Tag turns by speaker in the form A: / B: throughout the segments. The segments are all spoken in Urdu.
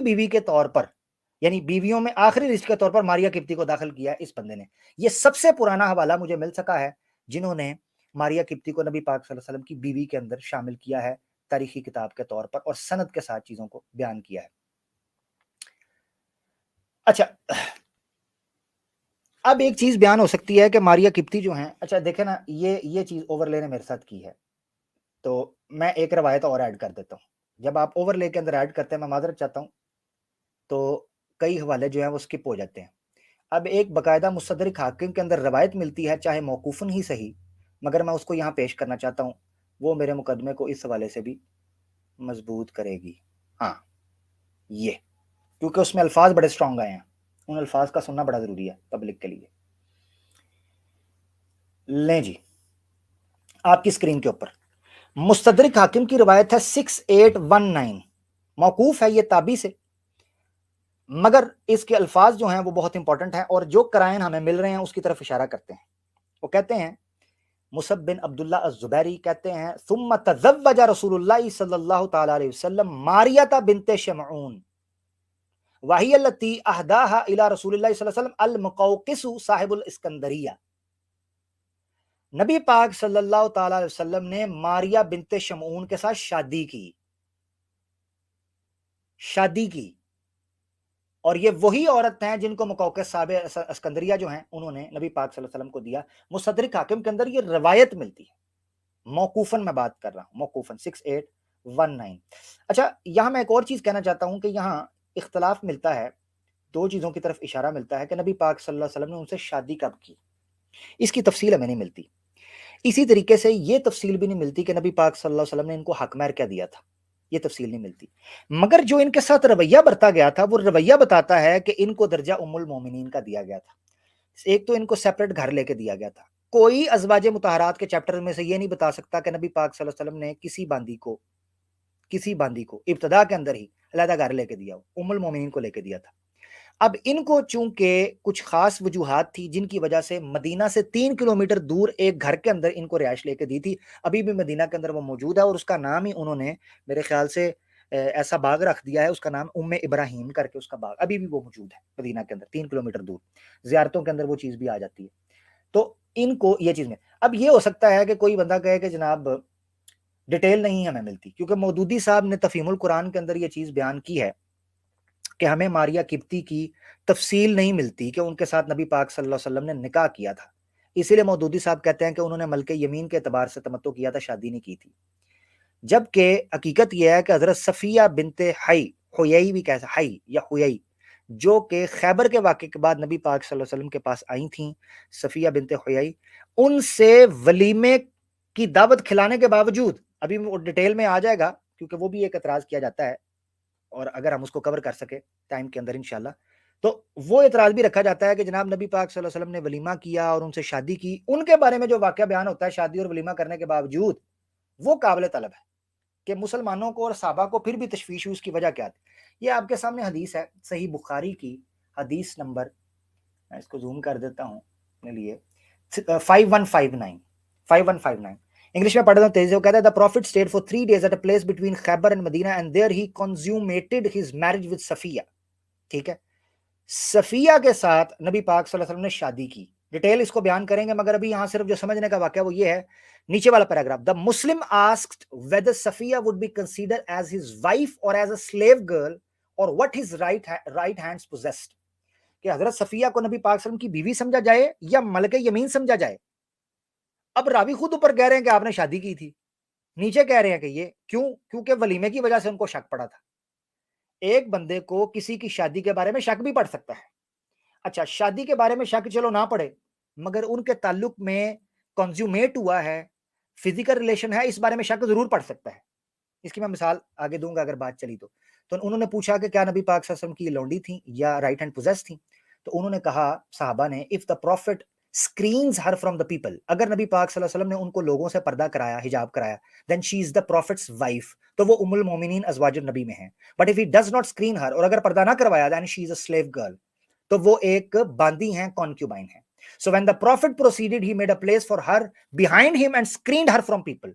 A: بیوی کے طور پر، یعنی بیویوں میں آخری لسٹ کے طور پر ماریا کپتی کو داخل کیا اس بندے نے. یہ سب سے پرانا حوالہ مجھے مل سکا ہے جنہوں نے ماریا کپتی کو نبی پاک صلی اللہ علیہ وسلم کی بیوی کے اندر شامل کیا ہے تاریخی کتاب کے طور پر اور سند کے ساتھ چیزوں کو بیان کیا ہے. اچھا اب ایک چیز بیان ہو سکتی ہے کہ ماریا کپتی جو ہیں، اچھا دیکھیں نا یہ چیز اوور لے نے میرے ساتھ کی ہے، تو میں ایک روایت اور ایڈ کر دیتا ہوں. جب آپ اوور لے کے اندر ایڈ کرتے ہیں، میں معذرت چاہتا ہوں، تو کئی حوالے جو ہیں وہ سکپ ہو جاتے ہیں. اب ایک باقاعدہ مستدرک حاکم کے اندر روایت ملتی ہے، چاہے موقوفن ہی صحیح، مگر میں اس کو یہاں پیش کرنا چاہتا ہوں، وہ میرے مقدمے کو اس حوالے سے بھی مضبوط کرے گی. ہاں یہ کیونکہ اس میں الفاظ بڑے اسٹرانگ آئے ہیں، ان الفاظ کا سننا بڑا ضروری ہے پبلک کے لیے. لیں جی آپ کی اسکرین کے اوپر مستدرک حاکم کی روایت ہے 6819، موقوف ہے یہ تابعی سے، مگر اس کے الفاظ جو ہیں وہ بہت امپورٹنٹ ہیں اور جو قرائن ہمیں مل رہے ہیں اس کی طرف اشارہ کرتے ہیں. وہ کہتے ہیں مصعب بن عبداللہ الزبیری کہتے ہیں ثم تزوج رسول اللہ صلی اللہ تعالی علیہ وسلم ماریہ بنت شمعون وہی التی اہداها الی رسول اللہ صلی اللہ علیہ وسلم المقوقس صاحب الاسکندریہ. نبی پاک صلی اللہ تعالی علیہ وسلم نے ماریہ بنت شمعون کے ساتھ شادی کی اور یہ وہی عورت ہیں جن کو مقوقس صاحب اسکندریہ جو ہیں انہوں نے نبی پاک صلی اللہ علیہ وسلم کو دیا. مستدرک حاکم کے اندر یہ روایت ملتی ہے، موقوفاً میں بات کر رہا ہوں، موقوفاً 6819. اچھا یہاں میں ایک اور چیز کہنا چاہتا ہوں کہ یہاں اختلاف ملتا ہے، دو چیزوں کی طرف اشارہ ملتا ہے کہ نبی پاک صلی اللہ علیہ وسلم نے ان سے شادی کب کی، اس کی تفصیل ہمیں نہیں ملتی. اسی طریقے سے یہ تفصیل بھی نہیں ملتی کہ نبی پاک صلی اللہ علیہ وسلم نے ان کو حق مہر کیا دیا تھا، یہ تفصیل نہیں ملتی. مگر جو ان کے ساتھ رویہ برتا گیا تھا وہ رویہ بتاتا ہے کہ ان کو درجہ ام المومنین کا دیا گیا تھا. ایک تو ان کو سیپریٹ گھر لے کے دیا گیا تھا. کوئی ازواج مطہرات کے چیپٹر میں سے یہ نہیں بتا سکتا کہ نبی پاک صلی اللہ علیہ وسلم نے کسی باندی کو ابتدا کے اندر ہی علیحدہ گھر لے کے دیا ہو، ام المومنین کو لے کے دیا تھا. اب ان کو چونکہ کچھ خاص وجوہات تھی جن کی وجہ سے مدینہ سے 3 کلومیٹر دور ایک گھر کے اندر ان کو رہائش لے کے دی تھی، ابھی بھی مدینہ کے اندر وہ موجود ہے اور اس کا نام ہی انہوں نے میرے خیال سے ایسا باغ رکھ دیا ہے، اس کا نام ام ابراہیم کر کے اس کا باغ ابھی بھی وہ موجود ہے مدینہ کے اندر 3 کلومیٹر دور. زیارتوں کے اندر وہ چیز بھی آ جاتی ہے. تو ان کو یہ چیز میں اب یہ ہو سکتا ہے کہ کوئی بندہ کہے کہ جناب ڈیٹیل نہیں ہمیں ملتی، کیونکہ مودودی صاحب نے تفہیم القرآن کے اندر یہ چیز بیان کی ہے کہ ہمیں ماریہ کپتی کی تفصیل نہیں ملتی کہ ان کے ساتھ نبی پاک صلی اللہ علیہ وسلم نے نکاح کیا تھا. اسی لیے مودودی صاحب کہتے ہیں کہ انہوں نے ملکہ یمین کے اعتبار سے تمتع کیا تھا، شادی نہیں کی تھی. جبکہ حقیقت یہ ہے کہ حضرت صفیہ بنت حیی بھی کہہ حی یا حیی، جو کہ خیبر کے واقعے کے بعد نبی پاک صلی اللہ علیہ وسلم کے پاس آئی تھیں، صفیہ بنت حیی، ان سے ولیمے کی دعوت کھلانے کے باوجود، ابھی وہ ڈیٹیل میں آ جائے گا کیونکہ وہ بھی ایک اعتراض کیا جاتا ہے اور اگر ہم اس کو کور کر سکے ٹائم کے اندر انشاءاللہ، تو وہ اعتراض بھی رکھا جاتا ہے کہ جناب نبی پاک صلی اللہ علیہ وسلم نے ولیمہ کیا اور ان سے شادی کی، ان کے بارے میں جو واقعہ بیان ہوتا ہے شادی اور ولیمہ کرنے کے باوجود وہ قابل طلب ہے کہ مسلمانوں کو اور صحابہ کو پھر بھی تشویش ہوئی. اس کی وجہ کیا تھی؟ یہ آپ کے سامنے حدیث ہے، صحیح بخاری کی حدیث نمبر، میں اس کو زوم کر دیتا ہوں اپنے لیے، 5159 انگلش میں پڑھ رہا ہوں تیزی سے. وہ کہتا ہے the prophet stayed for 3 days at a place between Khaybar and Medina and there he consummated his marriage with Safiya. ٹھیک ہے، صفیہ کے ساتھ نبی پاک صلی اللہ علیہ وسلم نے شادی کی. ڈیٹیل اس کو بیان کریں گے مگر ابھی یہاں صرف جو سمجھنے کا واقعہ وہ یہ ہے، نیچے والا paragraph. The Muslim asked whether Safiya would be considered as his wife or as a slave girl or what his right hands possessed. کہ حضرت صفیہ کو نبی پاک صلی اللہ علیہ وسلم کی بیوی سمجھا جائے یا ملکہ یمین سمجھا جائے. اب راوی خود اوپر کہہ رہے ہیں کہ آپ نے شادی کی تھی، نیچے کہہ رہے ہیں کہ یہ کیونکہ ولیمے کی وجہ سے ان کو شک پڑا تھا. ایک بندے کو کسی کی شادی کے بارے میں شک بھی پڑ سکتا ہے. اچھا شادی کے بارے میں شک چلو نہ پڑے، مگر ان کے تعلق میں کنزیومیٹ ہوا ہے، فزیکل ریلیشن ہے، اس بارے میں شک ضرور پڑ سکتا ہے. اس کی میں مثال آگے دوں گا اگر بات چلی تو انہوں نے پوچھا کہ کیا نبی پاک صلی اللہ علیہ وسلم کی لونڈی تھیں یا رائٹ ہینڈ پوزیس تھیں؟ تو انہوں نے کہا صحابہ نے if the prophet screens her from the people، اگر نبی پاک صلی اللہ علیہ وسلم نے ان کو لوگوں سے پردہ کرایا، حجاب کرایا، then she is the prophet's wife، تو وہ ام المومنین ازواج النبی میں ہیں. but if he does not screen her، اور اگر پردہ نہ کروایا then she is a slave girl، تو وہ ایک باندی ہیں، concubine ہیں. so when the prophet proceeded he made a place for her behind him and screened her from people،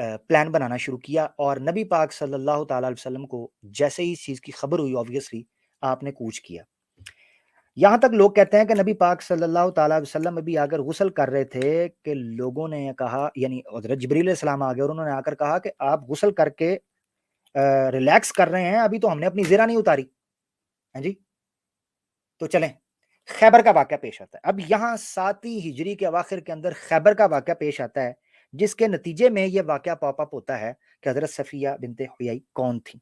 A: plan بنانا شروع کیا اور نبی پاک صلی اللہ تعالیٰ علیہ وسلم کو جیسے ہی اس چیز کی خبر ہوئی آبویسلی آپ نے کوچ کیا. یہاں تک لوگ کہتے ہیں کہ نبی پاک صلی اللہ تعالیٰ علیہ وسلم ابھی آ کر غسل کر رہے تھے کہ لوگوں نے کہا، یعنی حضرت جبریل علیہ السلام آ گئے اور انہوں نے آ کر کہا کہ آپ غسل کر کے ریلیکس کر رہے ہیں، ابھی تو ہم نے اپنی زرہ نہیں اتاری. ہاں جی، تو چلیں خیبر کا واقعہ پیش آتا ہے. اب یہاں 7 ہجری کے اواخر کے اندر خیبر کا واقعہ پیش آتا ہے، جس کے نتیجے میں یہ واقعہ پاپ اپ ہوتا ہے کہ حضرت صفیہ بنت حیی کون تھی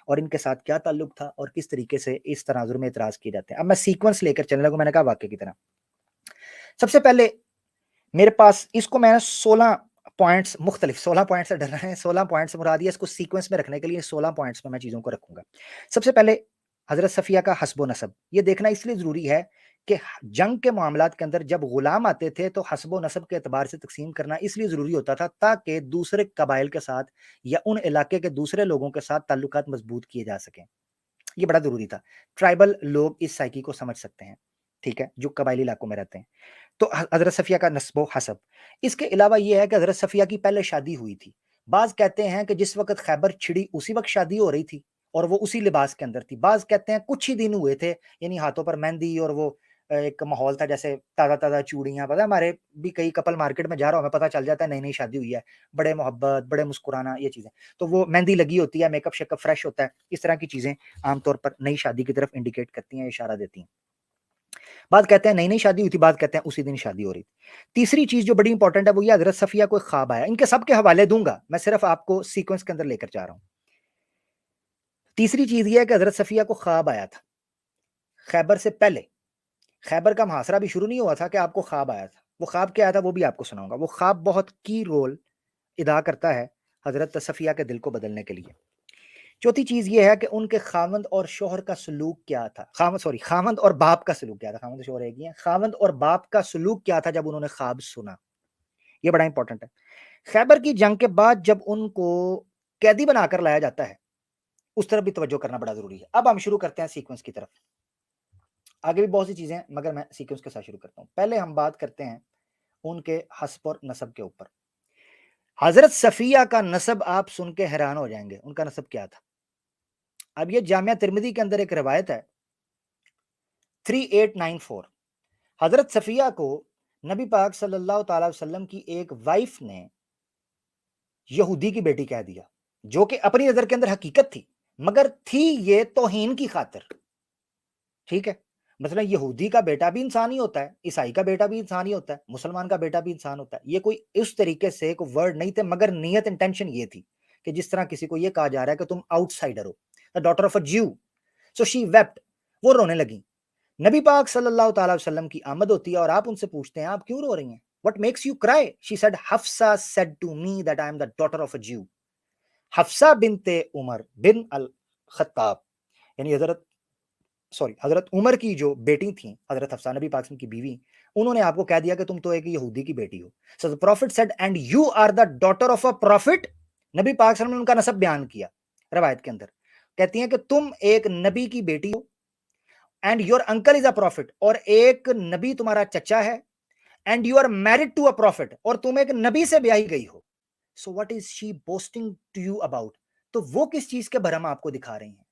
A: اور ان کے ساتھ کیا تعلق تھا اور کس طریقے سے اس تناظر میں اعتراض کیے جاتے ہیں. اب میں سیکوینس لے کر چلنے لگوں، میں نے کہا واقعے کی طرح. سب سے پہلے میرے پاس اس کو میں نے 16 پوائنٹس، مختلف 16 پوائنٹس سے ڈر رہے ہیں، 16 پوائنٹس مراد یہ اس کو سیکوینس میں رکھنے کے لیے 16 پوائنٹس میں چیزوں کو رکھوں گا. سب سے پہلے حضرت صفیہ کا حسب و نسب، یہ دیکھنا اس لیے ضروری ہے کہ جنگ کے معاملات کے اندر جب غلام آتے تھے تو حسب و نسب کے اعتبار سے تقسیم کرنا اس لیے ضروری ہوتا تھا تاکہ دوسرے قبائل کے ساتھ یا ان علاقے کے دوسرے لوگوں کے ساتھ تعلقات مضبوط کیے جا سکیں. یہ بڑا ضروری تھا. ٹرائبل لوگ اس سائیکی کو سمجھ سکتے ہیں، ٹھیک ہے، جو قبائلی علاقوں میں رہتے ہیں. تو حضرت صفیہ کا نسب و حسب. اس کے علاوہ یہ ہے کہ حضرت صفیہ کی پہلے شادی ہوئی تھی. بعض کہتے ہیں کہ جس وقت خیبر چھڑی اسی وقت شادی ہو رہی تھی اور وہ اسی لباس کے اندر تھی. بعض کہتے ہیں کچھ ہی دن ہوئے تھے، یعنی ہاتھوں پر مہندی اور وہ ایک ماحول تھا جیسے تازہ تازہ چوڑیاں. پتہ ہے ہمارے بھی کئی کپل مارکیٹ میں جا رہا ہوں ہمیں پتہ چل جاتا ہے نئی نئی شادی ہوئی ہے، بڑے محبت، بڑے مسکرانا، یہ چیزیں. تو وہ مہندی لگی ہوتی ہے، make up shake up fresh ہوتا ہے، اس طرح کی چیزیں عام طور پر نئی شادی کی طرف انڈیکیٹ کرتی ہیں، اشارہ دیتی ہیں. بعض کہتے ہیں نئی نئی شادی ہوئی تھی، بعض کہتے ہیں اسی دن شادی ہو رہی تھی. تیسری چیز جو بڑی انپورٹنٹ ہے وہ یہ حضرت صفیہ کو ایک خواب آیا. ان کے سب کے حوالے دوں گا، میں صرف آپ کو سیکوینس کے اندر لے کر جا رہا ہوں. تیسری چیز یہ ہے کہ حضرت صفیہ کو خواب آیا تھا خیبر سے پہلے. خیبر کا محاصرہ بھی شروع نہیں ہوا تھا کہ آپ کو خواب آیا تھا. وہ خواب کیا آیا تھا وہ بھی آپ کو سناؤں گا. وہ خواب بہت کی رول ادا کرتا ہے حضرت صفیہ کے دل کو بدلنے کے لیے. چوتھی چیز یہ ہے کہ ان کے خاوند اور شوہر کا سلوک کیا تھا. خاوند اور باپ کا سلوک کیا تھا. خاوند شوہر ایک ہی ہیں. خاوند اور باپ کا سلوک کیا تھا جب انہوں نے خواب سنا. یہ بڑا امپورٹنٹ ہے. خیبر کی جنگ کے بعد جب ان کو قیدی بنا کر لایا جاتا ہے اس طرف بھی توجہ کرنا بڑا ضروری ہے. اب ہم شروع کرتے ہیں سیکوینس کی طرف. آگے بھی بہت سی چیزیں مگر میں سیکوینس کے ساتھ شروع کرتا ہوں. پہلے ہم بات کرتے ہیں ان کے حسب اور نسب کے اوپر. حضرت صفیہ کا نسب آپ سن کے حیران ہو جائیں گے. ان کا نسب کیا تھا؟ اب یہ جامعہ ترمذی کے اندر ایک روایت ہے 3894. حضرت صفیہ کو نبی پاک صلی اللہ تعالی وسلم کی ایک وائف نے یہودی کی بیٹی کہہ دیا، جو کہ اپنی نظر کے اندر حقیقت تھی مگر تھی یہ توہین کی خاطر. ٹھیک ہے، مثلا یہودی کا بیٹا بھی انسان ہی ہوتا ہے، عیسائی کا بیٹا بھی انسان ہی ہوتا ہے، مسلمان کا بیٹا بھی انسان ہوتا ہے. یہ کوئی اس طریقے سے کوئی ورڈ نہیں تھے مگر نیت انٹینشن یہ تھی کہ جس طرح کسی کو یہ کہا جا رہا ہے کہ تم آؤٹ سائڈر ہو، daughter of a Jew. So she wept. وہ رونے لگی. نبی پاک صلی اللہ تعالی وسلم کی آمد ہوتی ہے اور آپ ان سے پوچھتے ہیں آپ کیوں رو رہی ہیں؟ What makes you cry? She said, Hafsa said to me that I am the daughter of a Jew. Hafsa بنت عمر بن الخطاب، یعنی حضرت عمر کی جو بیٹی تھیں، حضرت حفصہ نبی پاک کی بیوی، انہوں نے آپ کو کہہ دیا کہ تم تو ایک یہودی کی بیٹی ہو. So the prophet said, and you are the daughter of a prophet. نبی پاک صلی اللہ علیہ وسلم نے ان کا نسب بیان کیا روایت کے اندر. کہتی ہیں کہ تم ایک نبی کی بیٹی ہو and your uncle is a prophet، اور ایک نبی تمہارا چچا ہے. And you are married to a prophet، اور تم ایک نبی سے بیاہی گئی ہو. So what is she boasting to you about؟ تو وہ کس چیز کے بھرم آپ کو دکھا رہی ہیں؟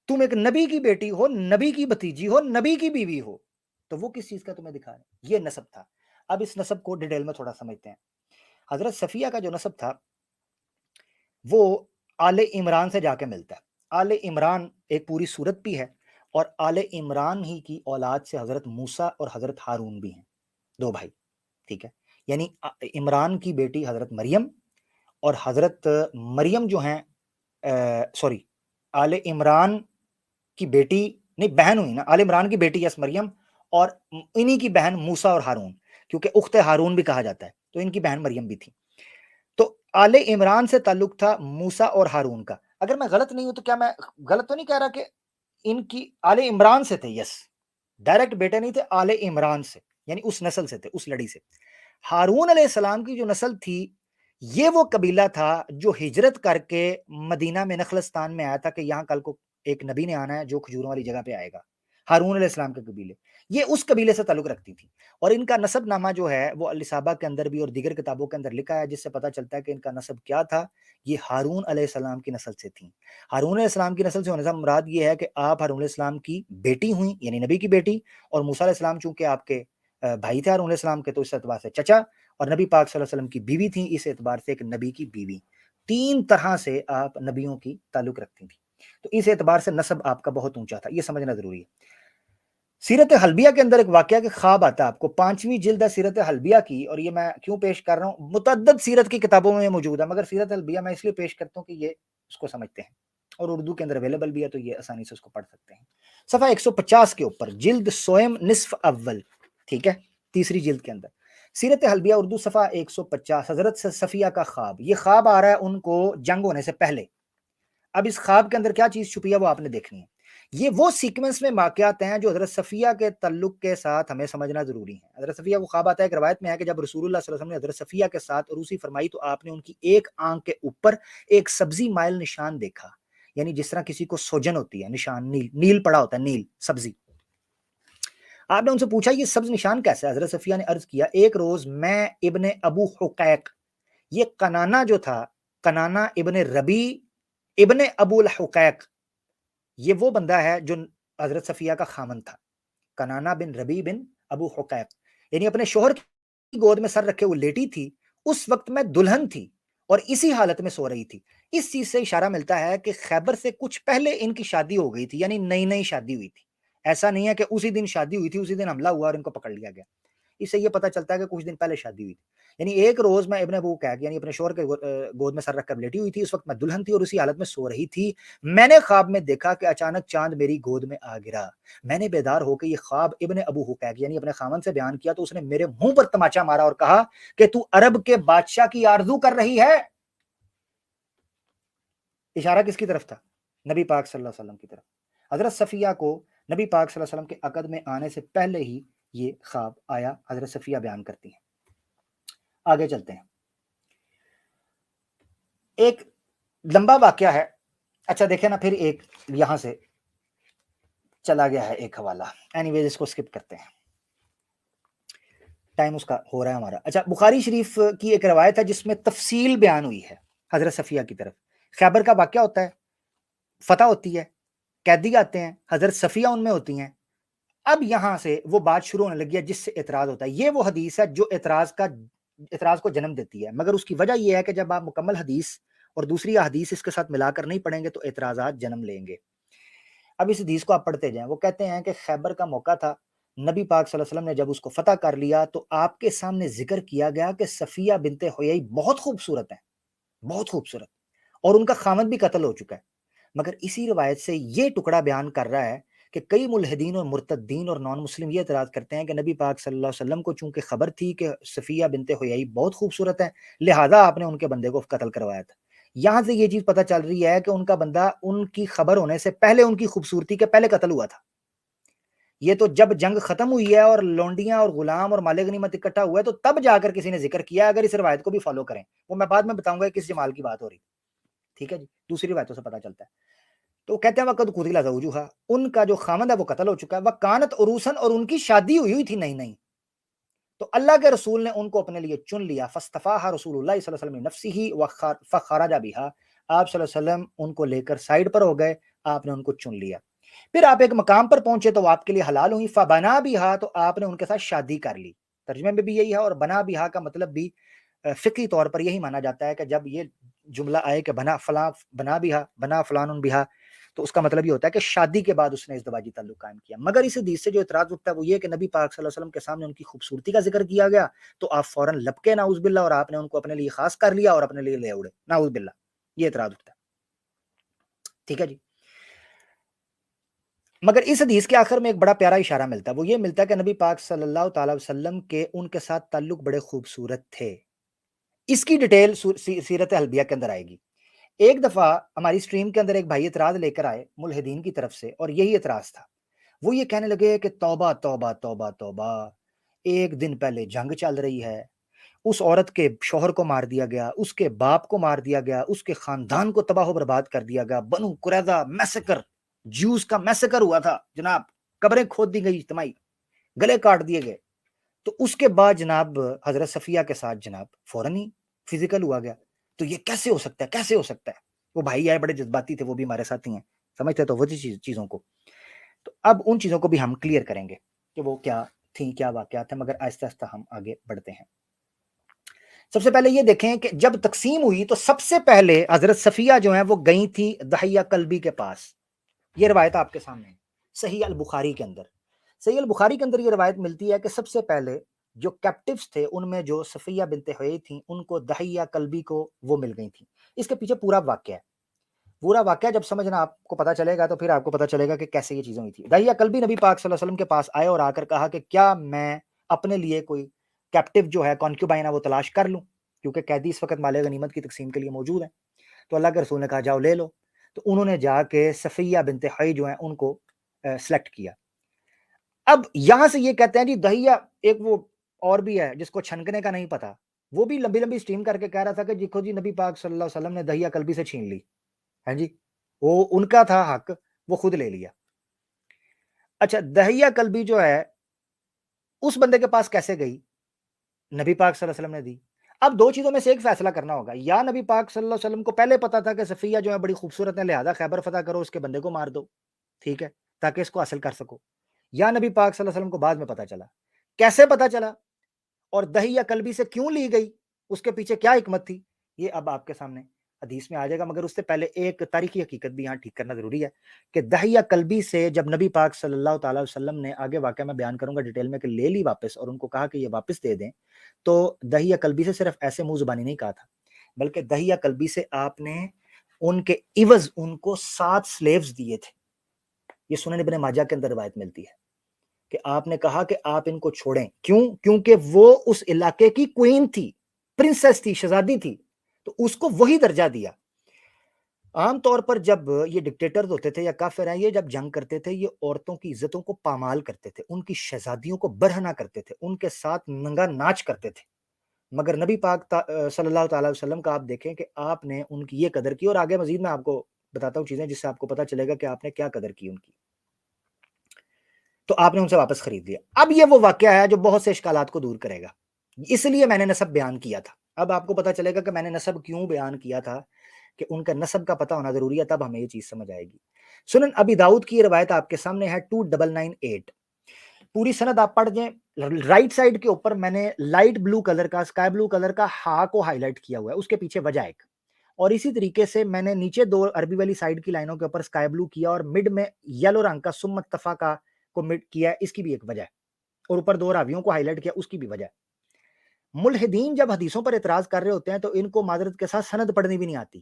A: تم ایک نبی کی بیٹی ہو، نبی کی بھتیجی ہو، نبی کی بیوی ہو، تو وہ کس چیز کا تمہیں دکھا رہے ہیں؟ یہ نسب تھا. اب اس نسب کو ڈیٹیل میں تھوڑا سمجھتے ہیں. حضرت صفیہ کا جو نسب تھا وہ آل عمران سے جا کے ملتا ہے. آل عمران ایک پوری سورت بھی ہے اور آل عمران ہی کی اولاد سے حضرت موسیٰ اور حضرت ہارون بھی ہیں، 2 بھائی. ٹھیک ہے، یعنی عمران کی بیٹی حضرت مریم اور حضرت مریم جو ہیں آل عمران کی بیٹی نہیں، بہن ہوئی نا، آل عمران کی بیٹی یس مریم، اور انہی کی بہن موسیٰ اور ہارون، کیونکہ اخت ہارون بھی کہا جاتا ہے، تو ان کی بہن مریم بھی تھی. تو آل عمران سے تعلق تھا موسیٰ اور ہارون کا. اگر میں غلط نہیں ہوں تو کیا میں غلط تو نہیں کہہ رہا کہ ان کی آل عمران سے تھے؟ یس، ڈائریکٹ بیٹے نہیں تھے، آل عمران سے، یعنی اس نسل سے تھے، اس لڑی سے. ہارون علیہ السلام کی جو نسل تھی یہ وہ قبیلہ تھا جو ہجرت کر کے مدینہ میں نخلستان میں آیا تھا کہ یہاں کل کو ایک نبی نے آنا ہے جو کھجوروں والی جگہ پہ آئے گا. ہارون علیہ السلام کے قبیلے، یہ اس قبیلے سے تعلق رکھتی تھی، اور ان کا نسب نامہ جو ہے وہ الاصابہ کے اندر بھی اور دیگر کتابوں کے اندر لکھا ہے، جس سے پتہ چلتا ہے کہ ان کا نسب کیا تھا، یہ ہارون علیہ السلام کی نسل سے تھیں۔ ہارون علیہ السلام کی نسل سے ہونے سے مراد یہ ہے کہ آپ ہارون علیہ السلام کی بیٹی ہوئیں، یعنی نبی کی بیٹی، اور موسیٰ علیہ السلام چونکہ آپ کے بھائی تھے ہارون علیہ السلام کے، تو اس اعتبار سے چچا، اور نبی پاک صلی اللہ علیہ وسلم کی بیوی تھیں، اس اعتبار سے ایک نبی کی بیوی۔ 3 طرح سے آپ نبیوں کی تعلق رکھتی تھیں، تو اس اعتبار سے نسب آپ کا بہت اونچا تھا، یہ سمجھنا ضروری ہے۔ سیرت حلبیہ کے اندر ایک واقعہ کے خواب آتا ہے آپ کو، 5ویں جلد ہے سیرت حلبیہ کی، اور یہ میں کیوں پیش کر رہا ہوں، متعدد سیرت کی کتابوں میں یہ موجود ہے، مگر سیرت حلبیہ میں اس لیے پیش کرتا ہوں کہ یہ اس کو سمجھتے ہیں، اور اردو کے اندر اویلیبل بھی ہے، تو یہ آسانی سے اس کو پڑھ سکتے ہیں۔ صفحہ 150 کے اوپر، جلد سوئم نصف اول، ٹھیک ہے، 3ری جلد کے اندر سیرت حلبیہ اردو صفحہ 150، حضرت صفیہ کا خواب۔ یہ خواب آ رہا ہے ان کو جنگ ہونے سے پہلے۔ اب اس خواب کے اندر کیا چیز چھپی ہے وہ آپ نے دیکھنی ہے۔ یہ وہ سیکوینس میں واقعات ہیں جو حضرت صفیہ کے تعلق کے ساتھ ہمیں سمجھنا ضروری ہے۔ حضرت صفیہ کو خواب آتا ہے، ایک روایت میں ہے کہ جب رسول اللہ صلی اللہ علیہ وسلم نے حضرت صفیہ کے ساتھ عروسی فرمائی تو آپ نے ان کی ایک آنکھ کے اوپر ایک سبزی مائل نشان دیکھا، یعنی جس طرح کسی کو سوجن ہوتی ہے، نشان نیل پڑا ہوتا ہے، نیل سبزی۔ آپ نے ان سے پوچھا یہ سبز نشان کیسا ہے؟ حضرت صفیہ نے عرض کیا، ایک روز میں ابن ابو حقیق، یہ کنانا جو تھا، کنانا ابن ربی ابن ابو الحقیق، یہ وہ بندہ ہے جو حضرت صفیہ کا خامن تھا، کنانا بن ربی بن ابو حقیق، یعنی اپنے شوہر کی گود میں سر رکھے وہ لیٹی تھی، اس وقت میں دلہن تھی اور اسی حالت میں سو رہی تھی۔ اس چیز سے اشارہ ملتا ہے کہ خیبر سے کچھ پہلے ان کی شادی ہو گئی تھی، یعنی نئی نئی شادی ہوئی تھی، ایسا نہیں ہے کہ اسی دن شادی ہوئی تھی، اسی دن حملہ ہوا اور ان کو پکڑ لیا گیا۔ اس سے یہ پتہ چلتا ہے کہ کچھ دن پہلے شادی ہوئی تھی، یعنی ایک روز میں ابن ابو حقیق یعنی اپنے شوہر کے گود میں سر رکھ کر لیٹی ہوئی تھی، اس وقت میں دلہن تھی اور اسی حالت میں سو رہی تھی، میں نے خواب میں دیکھا کہ اچانک چاند میری گود میں آ گرا، میں نے بیدار ہو کے یہ خواب ابن ابو حقیق یعنی اپنے خامن سے بیان کیا تو اس نے میرے منہ پر تماچا مارا اور کہا کہ تو عرب کے بادشاہ کی آرزو کر رہی ہے۔ اشارہ کس کی طرف تھا؟ نبی پاک صلی اللہ علیہ وسلم کی طرف۔ حضرت صفیہ کو نبی پاک صلی اللہ علیہ وسلم کے عقد میں آنے سے پہلے ہی یہ خواب آیا، حضرت صفیہ بیان کرتی ہیں۔ آگے چلتے ہیں، ایک لمبا واقعہ ہے، اچھا دیکھیں نا، پھر ایک یہاں سے چلا گیا ہے ایک حوالہ، اینی ویز اس کو سکپ کرتے ہیں، ٹائم اس کا ہو رہا ہے ہمارا۔ اچھا، بخاری شریف کی ایک روایت ہے جس میں تفصیل بیان ہوئی ہے حضرت صفیہ کی طرف۔ خیبر کا واقعہ ہوتا ہے، فتح ہوتی ہے، قیدی آتے ہیں، حضرت صفیہ ان میں ہوتی ہیں، اب یہاں سے وہ بات شروع ہونے لگی ہے جس سے اعتراض ہوتا ہے۔ یہ وہ حدیث ہے جو اعتراض کو جنم دیتی ہے، مگر اس کی وجہ یہ ہے کہ جب آپ مکمل حدیث اور دوسری احادیث اس کے ساتھ ملا کر نہیں پڑھیں گے تو اعتراضات جنم لیں گے۔ اب اس حدیث کو آپ پڑھتے جائیں، وہ کہتے ہیں کہ خیبر کا موقع تھا، نبی پاک صلی اللہ علیہ وسلم نے جب اس کو فتح کر لیا تو آپ کے سامنے ذکر کیا گیا کہ صفیہ بنت حیی بہت خوبصورت ہیں، بہت خوبصورت، اور ان کا خامد بھی قتل ہو چکا ہے، مگر اسی روایت سے یہ ٹکڑا بیان کر رہا ہے کہ کئی ملحدین اور مرتدین اور نان مسلم یہ اعتراض کرتے ہیں کہ نبی پاک صلی اللہ علیہ وسلم کو چونکہ خبر تھی کہ صفیہ بنت حیی بہت خوبصورت ہے، لہٰذا آپ نے ان کے بندے کو قتل کروایا تھا۔ یہاں سے یہ چیز پتہ چل رہی ہے کہ ان کا بندہ ان کی خبر ہونے سے پہلے ان کی خوبصورتی کے پہلے قتل ہوا تھا۔ یہ تو جب جنگ ختم ہوئی ہے اور لونڈیاں اور غلام اور مال غنیمت اکٹھا ہوا ہے تو تب جا کر کسی نے ذکر کیا، اگر اس روایت کو بھی فالو کریں، وہ میں بعد میں بتاؤں گا کس جمال کی بات ہو رہی، ٹھیک ہے جی، دوسری روایتوں سے پتہ چلتا ہے۔ تو کہتے ہیں وقت قتل زوجها، ان کا جو خامند ہے وہ قتل ہو چکا ہے، وکانت عروسن، اور ان کی شادی ہوئی تھی نئی نئی، تو اللہ کے رسول نے ان کو اپنے لیے چن لیا، فاصطفاها رسول اللہ صلی اللہ علیہ وسلم نفسه فخرج بها، آپ صلی اللہ علیہ وسلم ان کو لے کر سائڈ پر ہو گئے، آپ نے ان کو چن لیا، پھر آپ ایک مقام پر پہنچے تو آپ کے لیے حلال ہوئی، فبنا بها، تو آپ نے ان کے ساتھ شادی کر لی، ترجمے میں بھی یہی ہے، اور بنا بها کا مطلب بھی فقہی طور پر یہی مانا جاتا ہے کہ جب یہ جملہ آئے کہ بنا فلاں بنا بها، بنا فلان بها، تو اس کا مطلب یہ ہوتا ہے کہ شادی کے بعد اس نے ازدواجی تعلق قائم کیا۔ مگر اس حدیث سے جو اعتراض اٹھتا ہے وہ یہ کہ نبی پاک صلی اللہ علیہ وسلم کے سامنے ان کی خوبصورتی کا ذکر کیا گیا تو آپ فوراً لپکے نعوذ باللہ، اور آپ نے ان کو اپنے لیے خاص کر لیا اور اپنے لیے لے اڑے، نعوذ باللہ، یہ اعتراض اٹھتا ہے، ٹھیک ہے جی۔ مگر اس حدیث کے آخر میں ایک بڑا پیارا اشارہ ملتا ہے، وہ یہ ملتا ہے کہ نبی پاک صلی اللہ تعالی وسلم کے ان کے ساتھ تعلق بڑے خوبصورت تھے۔ اس کی ڈیٹیل سیرت حلبیہ کے اندر آئے گی۔ ایک دفعہ ہماری سٹریم کے اندر ایک بھائی اعتراض لے کر آئے ملحدین کی طرف سے، اور یہی اعتراض تھا، وہ یہ کہنے لگے کہ توبہ توبہ توبہ توبہ، ایک دن پہلے جنگ چل رہی ہے، اس عورت کے شوہر کو مار دیا گیا، اس کے باپ کو مار دیا گیا، اس کے خاندان کو تباہ و برباد کر دیا گیا، بنو قریظہ میسیکر، جیوز کا میسیکر ہوا تھا جناب، قبریں کھود دی گئی اجتماعی, گلے کاٹ دیے گئے. تو اس کے بعد جناب حضرت صفیہ کے ساتھ جناب فوراً ہی فزیکل ہوا گیا. تو یہ کیسے ہو سکتا ہے, کیسے ہو سکتا ہے؟ وہ بھائی آئے بڑے جذباتی تھے, وہ بھی ہمارے ساتھ ہی ہیں, سمجھتے تو وہ چیزوں کو. تو اب ان چیزوں کو بھی ہم کلیئر کریں گے کہ وہ کیا تھیں, کیا واقعات تھے, مگر آہستہ آہستہ ہم آگے بڑھتے ہیں. سب سے پہلے یہ دیکھیں کہ جب تقسیم ہوئی تو سب سے پہلے حضرت صفیہ جو ہیں وہ گئی تھی دحیہ کلبی کے پاس. یہ روایت آپ کے سامنے ہے صحیح البخاری کے اندر. صحیح البخاری کے اندر یہ روایت ملتی ہے کہ سب سے پہلے جو کیپٹیوز تھے ان میں جو صفیہ بنت حیی تھیں ان کو دحیہ کلبی کو وہ مل گئی تھیں. اس کے پیچھے پورا واقعہ ہے. پورا واقعہ جب سمجھنا آپ کو پتا چلے گا تو پھر آپ کو پتا چلے گا کہ کیسے یہ چیزیں ہوئی تھی. دحیہ کلبی نبی پاک صلی اللہ علیہ وسلم کے پاس آئے اور آ کر کہا کہ کیا میں اپنے لیے کوئی کیپٹیو جو ہے کانکیوبائن ہے وہ تلاش کر لوں, کیونکہ قیدی اس وقت مال غنیمت کی تقسیم کے لیے موجود ہیں. تو اللہ کے رسول نے کہا جاؤ لے لو. تو انہوں نے جا کے صفیہ بنت حیی جو ہیں ان کو سلیکٹ کیا. اب یہاں سے یہ کہتے ہیں جی دحیہ ایک وہ اور بھی ہے جس کو چھنکنے کا نہیں پتا, وہ بھی لمبی لمبی سٹیم کر کے کہہ رہا تھا کہ دیکھو جی نبی پاک صلی اللہ علیہ وسلم نے دحیہ کلبی سے چھین لی ہے جی, وہ ان کا تھا حق, وہ خود لے لیا. اچھا دحیہ کلبی جو ہے اس بندے کے پاس کیسے گئی؟ نبی پاک صلی اللہ علیہ وسلم نے دی. اب دو چیزوں میں سے ایک فیصلہ کرنا ہوگا, یا نبی پاک صلی اللہ علیہ وسلم کو پہلے پتا تھا کہ صفیہ جو ہے بڑی خوبصورت ہے لہذا خیبر فتح کرو, اس کے بندے کو مار دو, ٹھیک ہے, تاکہ اس کو حاصل کر سکو. یا نبی پاک صلی اللہ علیہ وسلم کو بعد میں پتا چلا. کیسے پتا چلا اور دحیہ کلبی سے کیوں لی گئی, اس کے پیچھے کیا حکمت تھی, یہ اب آپ کے سامنے حدیث میں آ جائے گا. مگر اس سے پہلے ایک تاریخی حقیقت بھی یہاں ٹھیک کرنا ضروری ہے کہ دحیہ کلبی سے جب نبی پاک صلی اللہ تعالی وسلم نے, آگے واقعہ میں بیان کروں گا ڈیٹیل میں, کہ لے لی واپس اور ان کو کہا کہ یہ واپس دے دیں, تو دحیہ کلبی سے صرف ایسے منہ زبانی نہیں کہا تھا, بلکہ دحیہ کلبی سے آپ نے ان کے عوض ان کو 7 سلیوز دیے تھے. یہ سنن ابن ماجہ کے اندر روایت ملتی ہے کہ آپ نے کہا کہ آپ ان کو چھوڑیں. کیوں؟ کیونکہ وہ اس علاقے کی کوئین تھی, پرنسس تھی, شہزادی تھی, تو اس کو وہی درجہ دیا. عام طور پر جب یہ ڈکٹیٹرز ہوتے تھے یا کافر ہیں, یہ جب جنگ کرتے تھے یہ عورتوں کی عزتوں کو پامال کرتے تھے, ان کی شہزادیوں کو برہنہ کرتے تھے, ان کے ساتھ ننگا ناچ کرتے تھے. مگر نبی پاک صلی اللہ تعالی وسلم کا آپ دیکھیں کہ آپ نے ان کی یہ قدر کی, اور آگے مزید میں آپ کو بتاتا ہوں چیزیں جس سے آپ کو پتا چلے گا کہ آپ نے کیا قدر کی ان کی. تو آپ نے ان سے واپس خرید لیا. اب یہ وہ واقعہ ہے جو بہت سے اشکالات کو دور کرے گا, اس لیے میں نے نسب بیان کیا تھا. اب آپ کو پتا چلے گا کہ میں نے نسب کیوں بیان کیا تھا, کہ ان کا نسب کا پتہ ہونا ضروری ہے, تب ہمیں یہ چیز سمجھ آئے گی. سنن ابی داؤد کی یہ روایت آپ کے سامنے ہے 2998. پوری سند آپ پڑھ جائیں. رائٹ سائڈ کے اوپر میں نے لائٹ بلو کلر کا, اسکائی بلو کلر کا ہا کو ہائی لائٹ کیا ہوا ہے, اس کے پیچھے وجہ ایک, اور اسی طریقے سے میں نے نیچے 2 عربی والی سائڈ کی لائنوں کے اوپر اسکائی بلو کیا, اور مڈ میں یلو رنگ کا سمت تفا کا کو مڈ کیا, اس کی بھی ایک وجہ ہے, اور اوپر 2 راویوں کو ہائی لائٹ کیا, اس کی بھی وجہ ہے. ملحدین جب حدیثوں پر اعتراض کر رہے ہوتے ہیں تو ان کو معذرت کے ساتھ سند پڑھنی بھی نہیں آتی,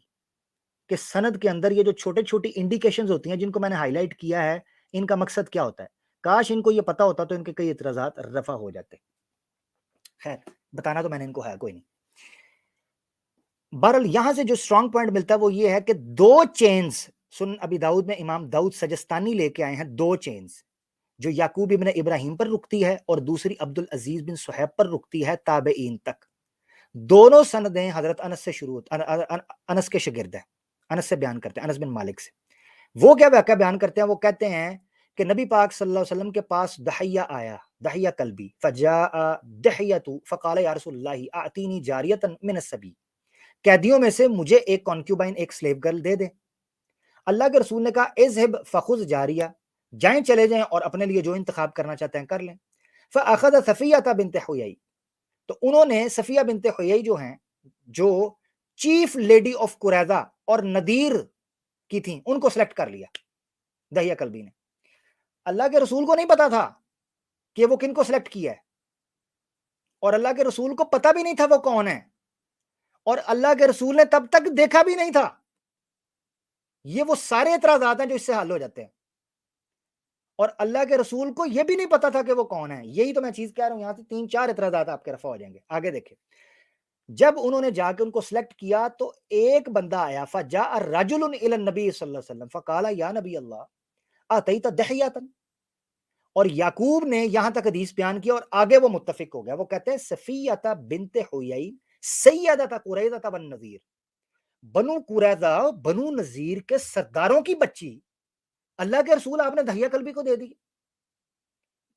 A: کہ سند کے اندر یہ جو چھوٹے چھوٹی انڈیکیشنز ہوتی ہیں جن کو میں نے ہائی لائٹ کیا ہے, ان کا مقصد کیا ہوتا ہے. کاش ان کو یہ پتا ہوتا تو ان کے کئی اعتراضات رفع ہو جاتے. خیر بتانا تو میں نے ان کو ہے کوئی نہیں. بہرحال یہاں سے جو اسٹرانگ پوائنٹ ملتا ہے وہ یہ ہے کہ 2 چینز سنن ابی داؤد میں امام داؤد سجستانی لے کے آئے ہیں, 2 چینز جو یعقوب ابن ابراہیم پر رکتی ہے اور دوسری عبد العزیز بن صہیب پر رکتی ہے تابعین تک. دونوں سندیں حضرت انس سے شروع, انس کے شاگرد ہیں, انس سے بیان کرتے ہیں, انس بن مالک سے. وہ کیا واقعہ بیان کرتے ہیں, وہ کہتے ہیں کہ نبی پاک صلی اللہ علیہ وسلم کے پاس دحیہ آیا, دحیہ کلبی, فجاء دحیۃ فقال یا رسول اللہ اعطینی جاریۃ من السبی, قیدیوں میں سے مجھے ایک کانکیوبائن, ایک سلیو گرل دے دیں. اللہ کے رسول نے کہا اذهب فخذ جاریہ, جائیں چلے جائیں اور اپنے لیے جو انتخاب کرنا چاہتے ہیں کر لیں. فاخذ صفیہ بنت حیی, تو انہوں نے صفیہ بنت حیی جو ہیں, جو چیف لیڈی آف قریظہ اور نذیر کی تھیں, ان کو سلیکٹ کر لیا دحیہ کلبی نے. اللہ کے رسول کو نہیں پتا تھا کہ وہ کن کو سلیکٹ کیا ہے, اور اللہ کے رسول کو پتا بھی نہیں تھا وہ کون ہے, اور اللہ کے رسول نے تب تک دیکھا بھی نہیں تھا. یہ وہ سارے اعتراضات ہیں جو اس سے حل ہو جاتے ہیں, اور اللہ کے رسول کو یہ بھی نہیں پتا تھا کہ وہ کون ہے. یہی تو میں چیز کہہ رہا ہوں, یہاں سے 3-4 اعتراضات آپ کے رفع ہو جائیں گے. آگے دیکھیں, جب انہوں نے جا کے ان کو سلیکٹ کیا تو ایک بندہ آیا, فجاء رجل الی النبی صلی اللہ علیہ وسلم فقال یا نبی اللہ اتیت دحیۃ, اور یعقوب نے یہاں تک حدیث بیان کیا اور آگے وہ متفق ہو گیا. وہ کہتے ہیں صفیہ بنت حیی سیدۃ قریظہ والنذیر, بنو قریظہ بنو نذیر کے سرداروں کی بچی اللہ کے رسول آپ نے دحیہ کلبی کو دے دی.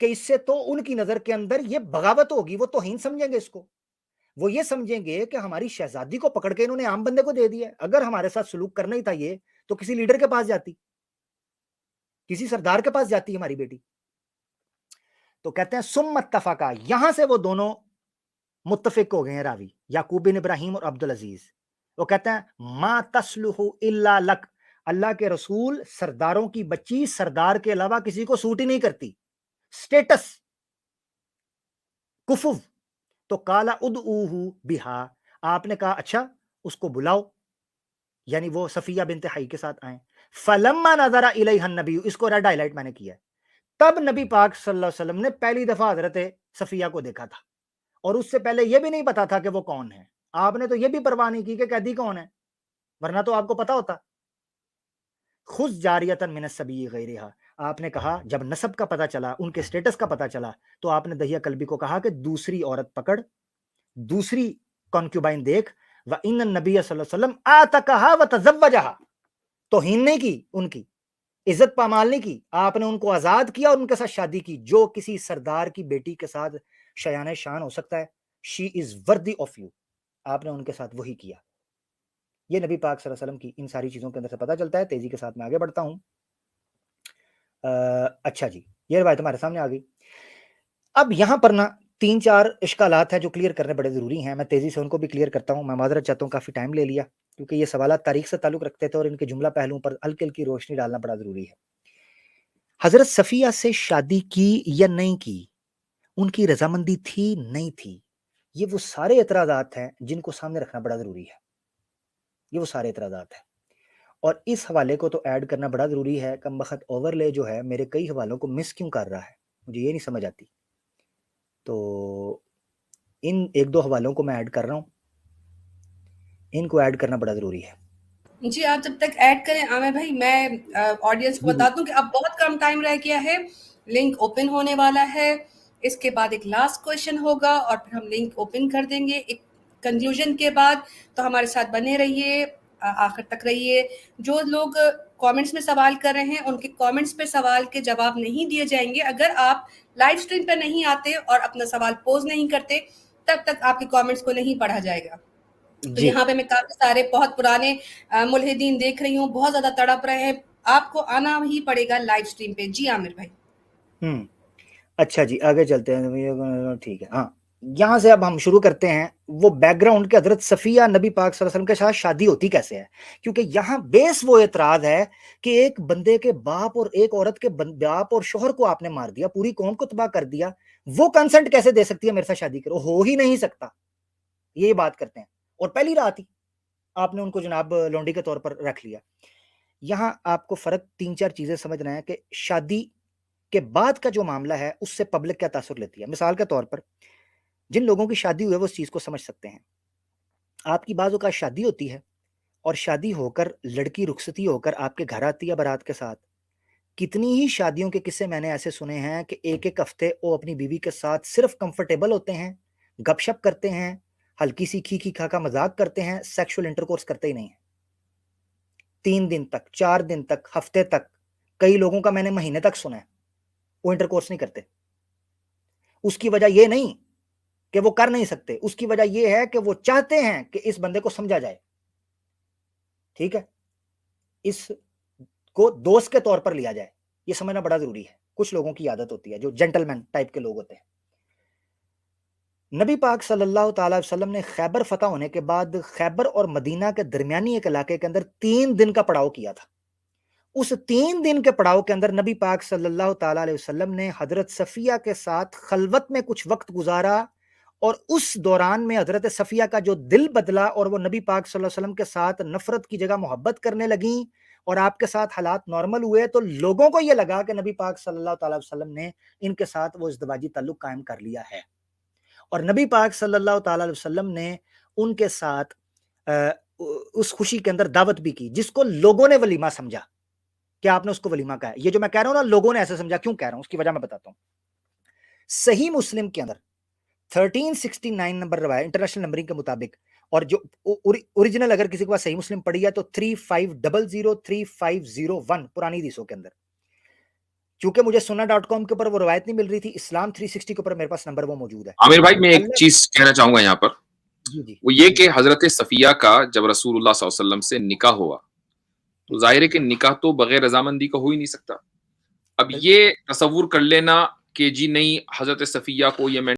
A: کہ اس سے تو ان کی نظر کے اندر یہ بغاوت ہوگی, وہ توہین سمجھیں گے اس کو, وہ یہ سمجھیں گے کہ ہماری شہزادی کو پکڑ کے انہوں نے عام بندے کو دے دیا ہے. اگر ہمارے ساتھ سلوک کرنا ہی تھا یہ تو کسی لیڈر کے پاس جاتی, کسی سردار کے پاس جاتی ہماری بیٹی. تو کہتے ہیں ثم اتفقا, یہاں سے وہ دونوں متفق ہو گئے ہیں راوی یعقوب بن ابراہیم اور عبدالعزیز. وہ کہتے ہیں ما تصلح الا لک, اللہ کے رسول سرداروں کی بچی سردار کے علاوہ کسی کو سوٹ ہی نہیں کرتی, سٹیٹس کفو. تو کالا ادعوہ بہا, آپ نے کہا اچھا اس کو بلاؤ, یعنی وہ صفیہ بنت حی کے ساتھ آئیں. فلما نظر الیہ النبی, اس کو ریڈ ہائی لائٹ میں نے کیا ہے, تب نبی پاک صلی اللہ علیہ وسلم نے پہلی دفعہ حضرت صفیہ کو دیکھا تھا, اور اس سے پہلے یہ بھی نہیں پتا تھا کہ وہ کون ہے. آپ نے تو یہ بھی پرواہ نہیں کی کہ قیدی کون ہے, ورنہ تو آپ کو پتا ہوتا. خذ جاریۃ من السبی غیرہا, آپ نے کہا جب نسب کا پتہ چلا, ان کے سٹیٹس کا پتہ چلا, تو آپ نے دہیہ کلبی کو کہا کہ دوسری عورت پکڑ, دوسری کانکیوبائن دیکھ. وَإِنَّ النَّبِيَّ صلی اللہ علیہ وسلم آتَقَهَا وَتَزَوَّجَهَا, توہین نہیں کی, ان کی عزت پامال نہیں کی, آپ نے ان کو آزاد کیا اور ان کے ساتھ شادی کی. جو کسی سردار کی بیٹی کے ساتھ شایان شان ہو سکتا ہے, شی از وردی آف یو, آپ نے ان کے ساتھ وہی کیا. یہ نبی پاک صلی اللہ علیہ وسلم کی ان ساری چیزوں کے اندر سے پتہ چلتا ہے. تیزی کے ساتھ میں آگے بڑھتا ہوں. اچھا جی, یہ روایت ہمارے سامنے آ گئی. اب یہاں پر نا 3-4 اشکالات ہیں جو کلیئر کرنے بڑے ضروری ہیں. میں تیزی سے ان کو بھی کلیئر کرتا ہوں. میں معذرت چاہتا ہوں, کافی ٹائم لے لیا, کیونکہ یہ سوالات تاریخ سے تعلق رکھتے تھے اور ان کے جملہ پہلوؤں پر ہلکی ہلکی روشنی ڈالنا بڑا ضروری ہے. حضرت صفیہ سے شادی کی یا نہیں کی, ان کی رضامندی تھی نہیں تھی, یہ وہ سارے اعتراضات ہیں جن کو سامنے رکھنا بڑا ضروری ہے. یہ وہ سارے اعتراضات ہیں, اور اس حوالے کو تو ایڈ کرنا بڑا ضروری ہے. کم بخت اوور لے جو ہے میرے کئی حوالوں کو مس کیوں کر رہا ہے, مجھے یہ نہیں سمجھ آتی. تو ان 1-2 حوالوں کو میں ایڈ کر رہا ہوں, ان کو ایڈ کرنا بڑا ضروری ہے.
B: جی آپ جب تک ایڈ کریں عامر بھائی, میں آڈینس کو بتا دوں کہ اب بہت کم ٹائم رہ گیا ہے, لنک اوپن ہونے والا ہے. اس کے بعد ایک لاسٹ کویشچن ہوگا اور پھر ہم لنک اوپن کر دیں گے ایک کنکلوژن کے بعد. تو ہمارے ساتھ بنے رہیے, آخر تک رہیے. جو لوگ کامنٹس میں سوال کر رہے ہیں, ان کے کامنٹس پہ سوال کے جواب نہیں دیے جائیں گے. اگر آپ لائیو اسٹریم پہ نہیں آتے اور اپنا سوال پوز نہیں کرتے, تب تک آپ کے کامنٹس کو نہیں پڑھا جائے گا. تو یہاں پہ میں کافی سارے بہت پرانے ملحدین دیکھ رہی ہوں, بہت زیادہ تڑپ رہے ہیں. آپ کو آنا ہی پڑے گا لائیو اسٹریم پہ. جی عامر بھائی.
A: اچھا جی, آگے چلتے ہیں. ٹھیک ہے, ہاں یہاں سے اب ہم شروع کرتے ہیں. وہ بیک گراؤنڈ کے حضرت صفیہ نبی پاک صلی اللہ علیہ وسلم کے ساتھ شادی ہوتی کیسے ہے, کیونکہ یہاں بیس وہ اعتراض ہے کہ ایک بندے کے باپ اور ایک عورت کے باپ اور شوہر کو آپ نے مار دیا, پوری قوم کو تباہ کر دیا, وہ کنسنٹ کیسے دے سکتی ہے میرے ساتھ شادی کرو, ہو ہی نہیں سکتا. یہ بات کرتے ہیں, اور پہلی رات ہی آپ نے ان کو جناب لونڈی کے طور پر رکھ لیا. یہاں آپ کو فرق 3-4 چیزیں سمجھنا ہے کہ شادی کے بعد کا جو معاملہ ہے اس سے پبلک کیا تاثر لیتی ہے. مثال کے طور پر جن لوگوں کی شادی ہوئی ہے وہ اس چیز کو سمجھ سکتے ہیں. آپ کی بعض اوقات شادی ہوتی ہے اور شادی ہو کر لڑکی رخصتی ہو کر آپ کے گھر آتی ہے بارات کے ساتھ. کتنی ہی شادیوں کے قصے میں نے ایسے سنے ہیں کہ ایک ہفتے وہ اپنی بیوی کے ساتھ صرف کمفرٹیبل ہوتے ہیں, گپ شپ کرتے ہیں, ہلکی سی کھی کھا مذاق کرتے ہیں, سیکشول انٹرکورس کرتے ہی نہیں ہیں. 3 دن تک, 4 دن تک, ہفتے تک, کئی لوگوں کا میں نے مہینے تک سنا ہے, وہ انٹرکورس نہیں کرتے. اس کی وجہ یہ نہیں کہ وہ کر نہیں سکتے, اس کی وجہ یہ ہے کہ وہ چاہتے ہیں کہ اس بندے کو سمجھا جائے. ٹھیک ہے, اس کو دوست کے طور پر لیا جائے, یہ سمجھنا بڑا ضروری ہے. کچھ لوگوں کی عادت ہوتی ہے جو جنٹل مین ٹائپ کے لوگ ہوتے ہیں. نبی پاک صلی اللہ تعالی وسلم نے خیبر فتح ہونے کے بعد خیبر اور مدینہ کے درمیانی ایک علاقے کے اندر 3 دن کا پڑاؤ کیا تھا. اس 3 دن کے پڑاؤ کے اندر نبی پاک صلی اللہ تعالی علیہ وسلم نے حضرت صفیہ کے ساتھ خلوت میں کچھ وقت گزارا, اور اس دوران میں حضرت صفیہ کا جو دل بدلا اور وہ نبی پاک صلی اللہ علیہ وسلم کے ساتھ نفرت کی جگہ محبت کرنے لگیں, اور آپ کے ساتھ حالات نارمل ہوئے, تو لوگوں کو یہ لگا کہ نبی پاک صلی اللہ تعالی وسلم نے ان کے ساتھ وہ ازدواجی تعلق قائم کر لیا ہے. اور نبی پاک صلی اللہ تعالی علیہ وسلم نے ان کے ساتھ اس خوشی کے اندر دعوت بھی کی, جس کو لوگوں نے ولیمہ سمجھا. کہ آپ نے اس کو ولیمہ کہا ہے, یہ جو میں کہہ رہا ہوں نا لوگوں نے ایسے سمجھا, کیوں کہہ رہا ہوں اس کی وجہ میں بتاتا ہوں. صحیح مسلم کے اندر 1369 نمبر روایت انٹرنیشنل نمبرنگ کے مطابق, اور جو اوریجنل اگر کسی کے پاس صحیح مسلم پڑھی ہے تو 3500 3501 پرانی حدیثوں کے اندر چونکہ مجھے sunnah.com کے اوپر وہ روایت نہیں مل رہی تھی, اسلام 360 کے اوپر میرے پاس نمبر وہ موجود ہے.
C: عامر بھائی میں ایک چیز کہنا چاہوں گا یہاں پر,
A: جی
C: وہ یہ کہ حضرت صفیہ کا جب رسول اللہ صلی اللہ علیہ وسلم سے نکاح ہوا تو ظاہر ہے کہ نکاح تو بغیر رضامندی کا ہو ہی نہیں سکتا. اب یہ تصور کر لینا کہ جی نہیں حضرت صفیہ کو یہ